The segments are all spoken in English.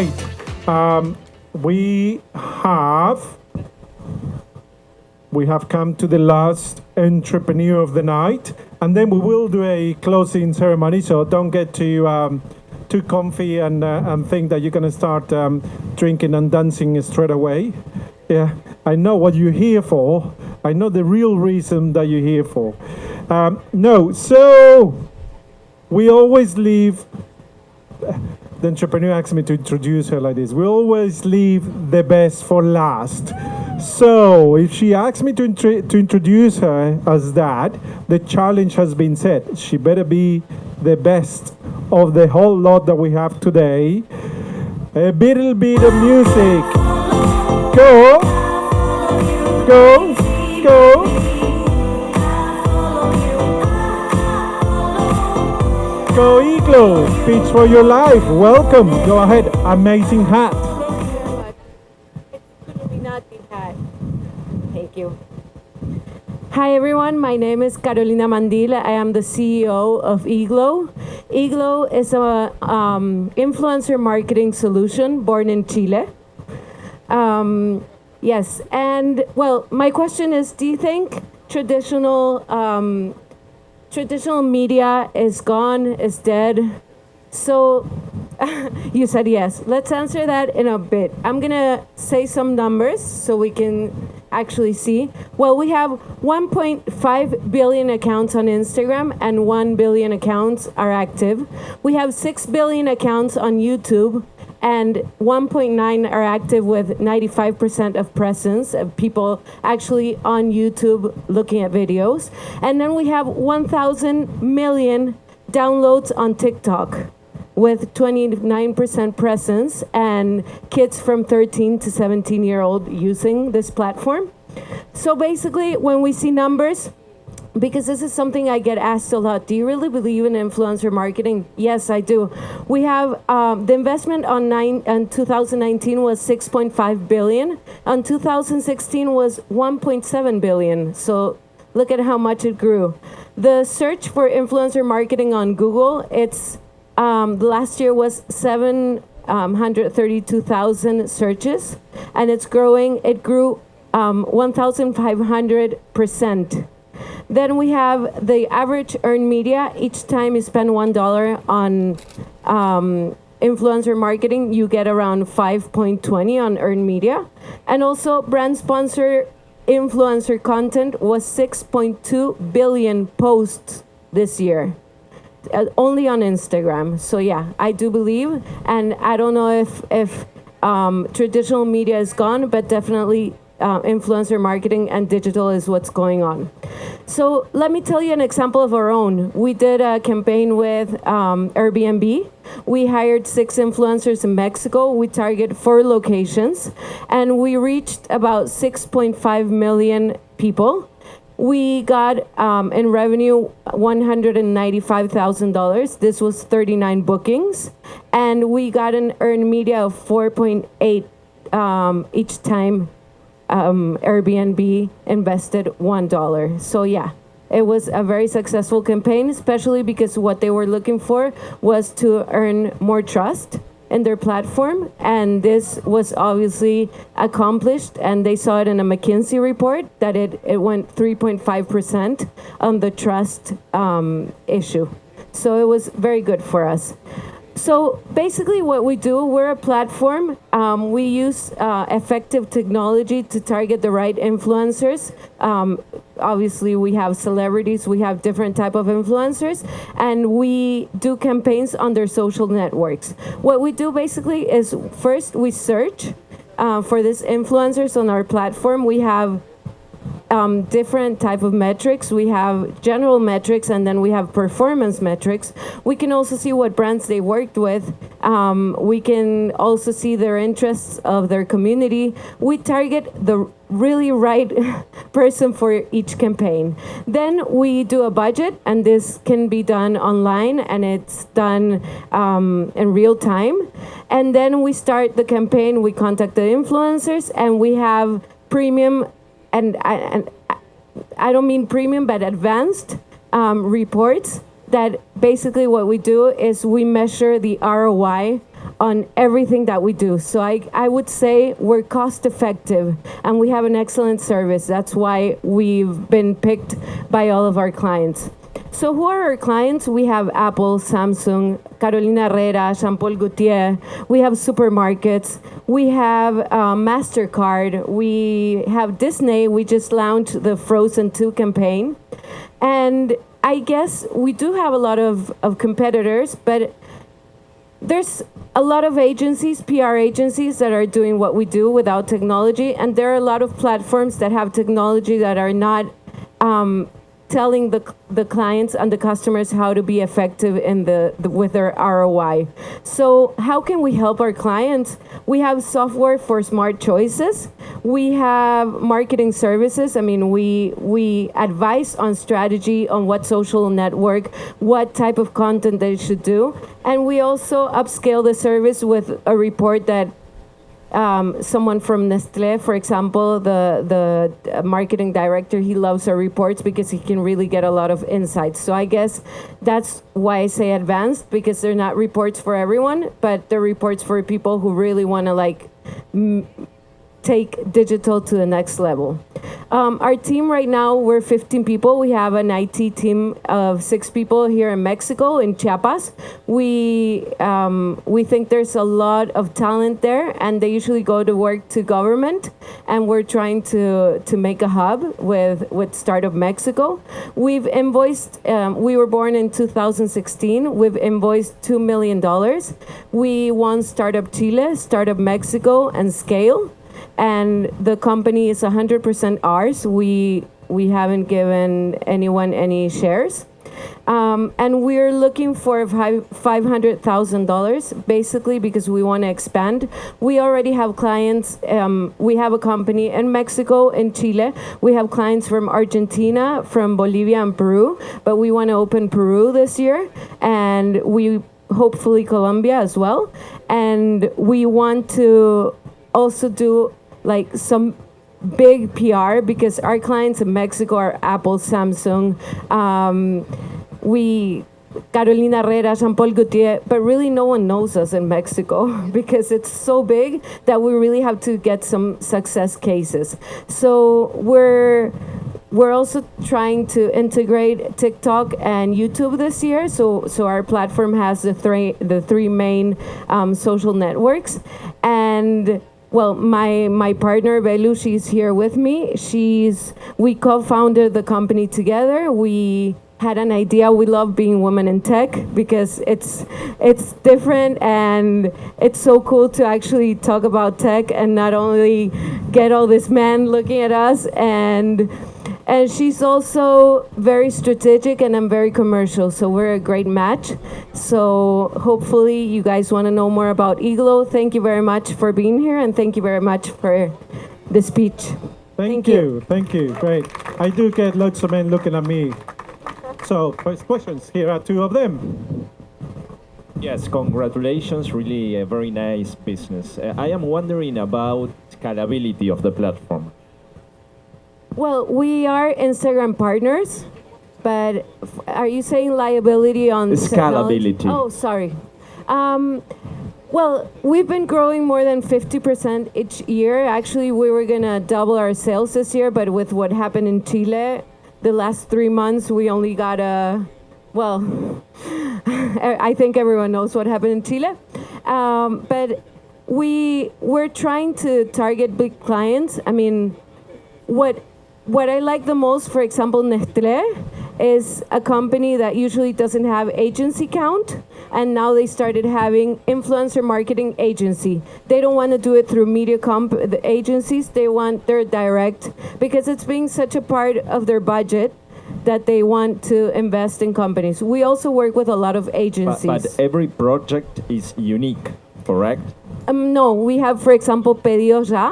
right. We have come to the last entrepreneur of the night, and then we will do a closing ceremony. So don't get too comfy and think that you're gonna start drinking and dancing straight away. Yeah, I know what you're here for. I know the real reason that you're here for. No, so we always leave. The entrepreneur asked me to introduce her like this. We always leave the best for last. So if she asks me to introduce her as that, the challenge has been set. She better be the best of the whole lot that we have today. A little bit of music. Go, go, go. Go eGlow, Speech for Your Life. Welcome. Go ahead. Amazing hat. Thank you. Hi everyone, my name is Carolina Mandil. I am the CEO of eGlow. eGlow is a influencer marketing solution born in Chile. Yes, and well, my question is, do you think traditional media is gone, is dead? So you said yes. Let's answer that in a bit. I'm gonna say some numbers so we can actually see. Well, we have 1.5 billion accounts on Instagram and 1 billion accounts are active. We have 6 billion accounts on YouTube and 1.9 are active with 95% of presence of people actually on YouTube looking at videos. And then we have 1,000 million downloads on TikTok with 29% presence and kids from 13 to 17-year-old using this platform. So basically, when we see numbers, because this is something I get asked a lot, do you really believe in influencer marketing? Yes, I do. We have the investment on 2019 was 6.5 billion. On 2016 was 1.7 billion. So look at how much it grew. The search for influencer marketing on Google, it's last year was 732,000 searches, and it's growing. It grew 1,500%. Then we have the average earned media. Each time you spend $1 on influencer marketing, you get around 5.20 on earned media. And also brand sponsor influencer content was 6.2 billion posts this year. Only on Instagram. So yeah, I do believe, and I don't know if traditional media is gone, but definitely influencer marketing and digital is what's going on. So let me tell you an example of our own. We did a campaign with Airbnb. We hired 6 influencers in Mexico. We target 4 locations, and we reached about 6.5 million people. We got in revenue $195,000. This was 39 bookings. And we got an earned media of 4.8 each time Airbnb invested $1. So yeah, it was a very successful campaign, especially because what they were looking for was to earn more trust in their platform, and this was obviously accomplished, and they saw it in a McKinsey report that it went 3.5% on the trust issue. So it was very good for us. So basically what we do, we're a platform. We use effective technology to target the right influencers. Obviously, we have celebrities, we have different type of influencers, and we do campaigns on their social networks. What we do basically is first we search for these influencers on our platform. We have different type of metrics. We have general metrics, and then we have performance metrics. We can also see what brands they worked with. We can also see their interests of their community. We target the really right person for each campaign. Then we do a budget, and this can be done online, and it's done in real time. And then we start the campaign. We contact the influencers, and we have premium, and I don't mean premium, but advanced reports that basically what we do is we measure the ROI on everything that we do. So I would say we're cost effective and we have an excellent service. That's why we've been picked by all of our clients. So who are our clients? We have Apple, Samsung, Carolina Herrera, Jean-Paul Gaultier. We have supermarkets. We have MasterCard. We have Disney. We just launched the Frozen 2 campaign. And I guess we do have a lot of competitors, but there's a lot of agencies, PR agencies, that are doing what we do without technology, and there are a lot of platforms that have technology that are not telling the clients and the customers how to be effective in with their ROI. So how can we help our clients? We have software for smart choices. We have marketing services. I mean, we advise on strategy, on what social network, what type of content they should do. And we also upscale the service with a report that someone from Nestlé, for example, the marketing director, he loves our reports because he can really get a lot of insights. So I guess that's why I say advanced, because they're not reports for everyone, but they're reports for people who really want to take digital to the next level. Our team right now, we're 15 people. We have an IT team of 6 people here in Mexico, in Chiapas. We think there's a lot of talent there, and they usually go to work to government, and we're trying to make a hub with Startup Mexico. We've invoiced, we were born in 2016. We've invoiced $2 million. We won Startup Chile, Startup Mexico, and Scale. And the company is 100% ours. We haven't given anyone any shares. And we're looking for $500,000, basically because we want to expand. We already have clients. We have a company in Mexico, in Chile. We have clients from Argentina, from Bolivia, and Peru. But we want to open Peru this year. And we hopefully Colombia as well. And we want to also do some big PR, because our clients in Mexico are Apple, Samsung, Carolina Herrera, Jean-Paul Gaultier, but really no one knows us in Mexico because it's so big that we really have to get some success cases. So we're also trying to integrate TikTok and YouTube this year. So our platform has the three main social networks. And well, my partner, Belu, she's here with me. We co-founded the company together. We had an idea. We love being women in tech because it's different, and it's so cool to actually talk about tech and not only get all these men looking at us. And she's also very strategic, and I'm very commercial, so we're a great match. So hopefully you guys want to know more about eGlow. Thank you very much for being here, and thank you very much for the speech. Thank you. Great. I do get lots of men looking at me. So first questions, here are 2 of them. Yes, congratulations, really a very nice business. I am wondering about scalability of the platform. Well, we are Instagram partners, but are you saying liability on Scalability. Technology? Oh, sorry. Well, we've been growing more than 50% each year. Actually, we were going to double our sales this year, but with what happened in Chile, the last 3 months, we only got I think everyone knows what happened in Chile. But we're trying to target big clients. I mean, what I like the most, for example, Nestlé is a company that usually doesn't have agency count, and now they started having influencer marketing agency. They don't want to do it through the agencies. They want their direct, because it's being such a part of their budget that they want to invest in companies. We also work with a lot of agencies. But every project is unique, correct? No, we have, for example, Pedidos Ya.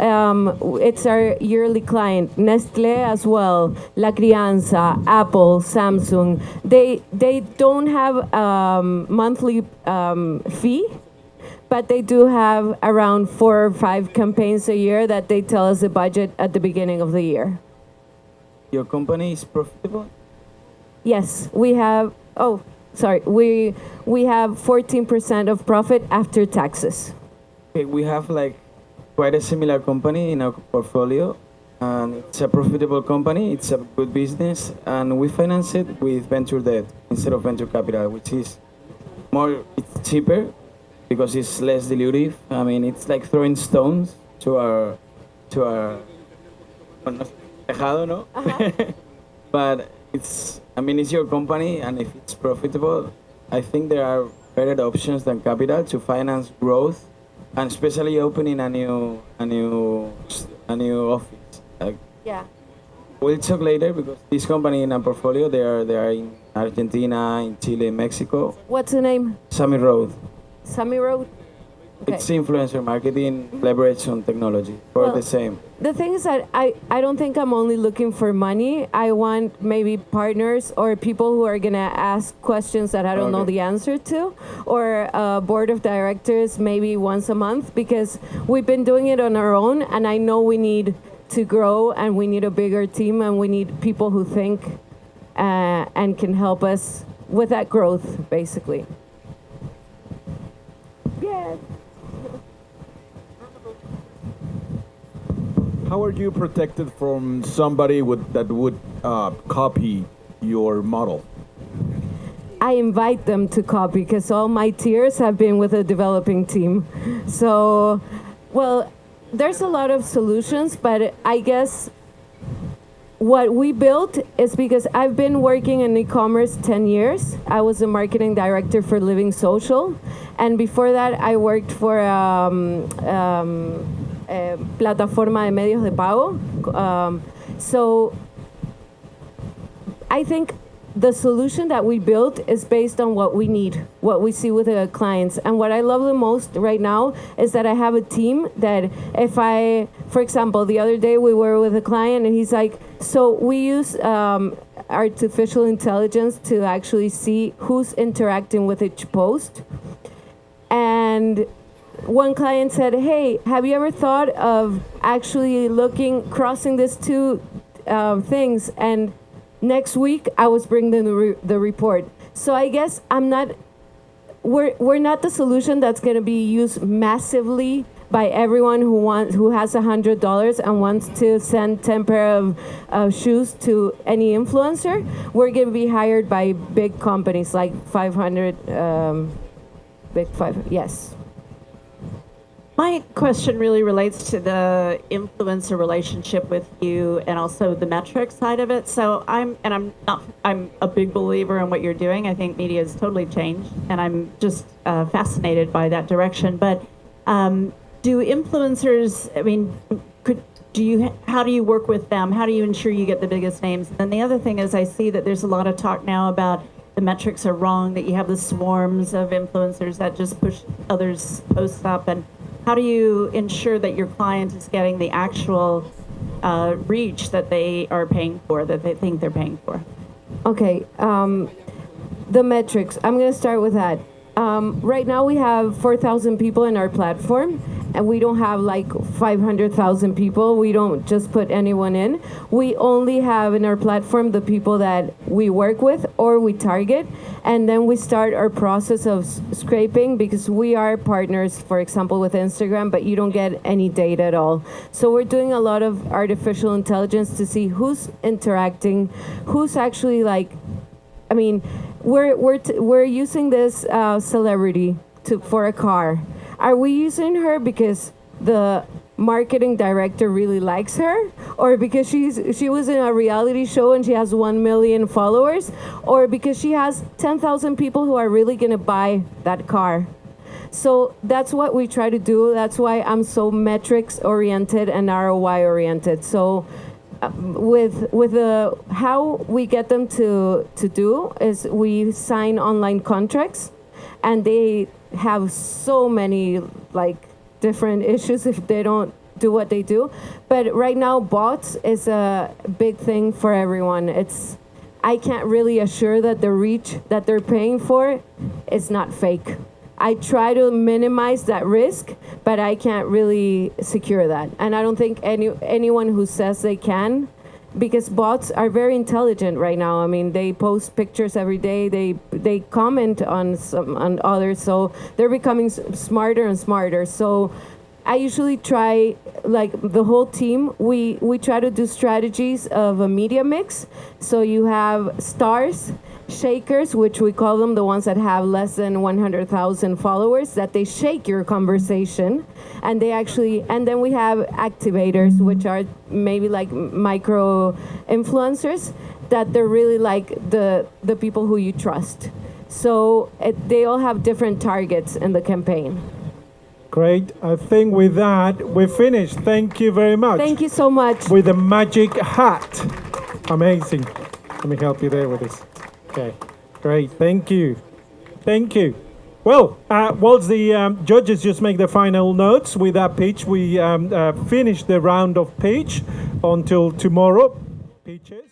It's our yearly client. Nestlé as well, La Crianza, Apple, Samsung. They don't have monthly fee, but they do have around 4 or 5 campaigns a year that they tell us the budget at the beginning of the year. Your company is profitable? Yes, we have. Oh, sorry, we have 14% of profit after taxes. Okay, we have like quite a similar company in our portfolio, and it's a profitable company. It's a good business, and we finance it with venture debt instead of venture capital, which is it's cheaper because it's less dilutive. I mean, it's like throwing stones to our tejado, no? But it's your company, and if it's profitable, I think there are better options than capital to finance growth, and especially opening a new office. Yeah. We'll talk later because this company in our portfolio, they are in Argentina, in Chile, Mexico. What's the name? Summit Road. Summit Road? Okay. It's influencer marketing leverage on technology for the same. The thing is that I don't think I'm only looking for money. I want maybe partners or people who are going to ask questions that I don't know the answer to, or a board of directors maybe once a month, because we've been doing it on our own, and I know we need to grow, and we need a bigger team, and we need people who think and can help us with that growth, basically. Yeah. How are you protected from somebody that would copy your model? I invite them to copy because all my tiers have been with a developing team. So, well, there's a lot of solutions, but I guess what we built is because I've been working in e-commerce 10 years. I was a marketing director for Living Social. And before that, I worked for plataforma de medios de pago. So I think the solution that we built is based on what we need, what we see with the clients. And what I love the most right now is that I have a team that for example, the other day we were with a client and he's like, so we use artificial intelligence to actually see who's interacting with each post. And one client said, hey, have you ever thought of actually crossing these two things? And next week, I was bringing the report. So I guess we're not the solution that's going to be used massively by everyone who has $100 and wants to send 10 pair of shoes to any influencer. We're going to be hired by big companies like 500, yes. My question really relates to the influencer relationship with you and also the metric side of it. So I'm a big believer in what you're doing. I think media has totally changed, and I'm just fascinated by that direction. But do influencers, how do you work with them? How do you ensure you get the biggest names? And the other thing is, I see that there's a lot of talk now about the metrics are wrong, that you have the swarms of influencers that just push others' posts up. And how do you ensure that your client is getting the actual reach that they are paying for, that they think they're paying for? Okay, the metrics. I'm going to start with that. Right now we have 4,000 people in our platform, and we don't have like 500,000 people. We don't just put anyone in. We only have in our platform the people that we work with or we target, and then we start our process of scraping, because we are partners, for example, with Instagram, but you don't get any data at all. So we're doing a lot of artificial intelligence to see who's interacting, who's actually we're using this celebrity for a car. Are we using her because the marketing director really likes her, or because she was in a reality show and she has 1 million followers, or because she has 10,000 people who are really going to buy that car? So that's what we try to do. That's why I'm so metrics oriented and ROI oriented. So with how we get them to do is we sign online contracts, and they have so many different issues if they don't do what they do. But right now, bots is a big thing for everyone. I can't really assure that the reach that they're paying for is not fake. I try to minimize that risk, but I can't really secure that. And I don't think anyone who says they can, because bots are very intelligent right now. I mean, they post pictures every day. They comment on others, so they're becoming smarter and smarter. So I usually try, like the whole team, we try to do strategies of a media mix. So you have stars, shakers, which we call them, the ones that have less than 100,000 followers, that they shake your conversation, and then we have activators, which are maybe like micro influencers, that they're really like the people who you trust. So they all have different targets in the campaign. Great. I think with that, we're finished. Thank you very much. Thank you so much. With a magic hat. Amazing. Let me help you there with this. Okay. Great. Thank you. Thank you. Well, whilst the judges just make the final notes with that pitch, we finish the round of pitch until tomorrow. Pitches.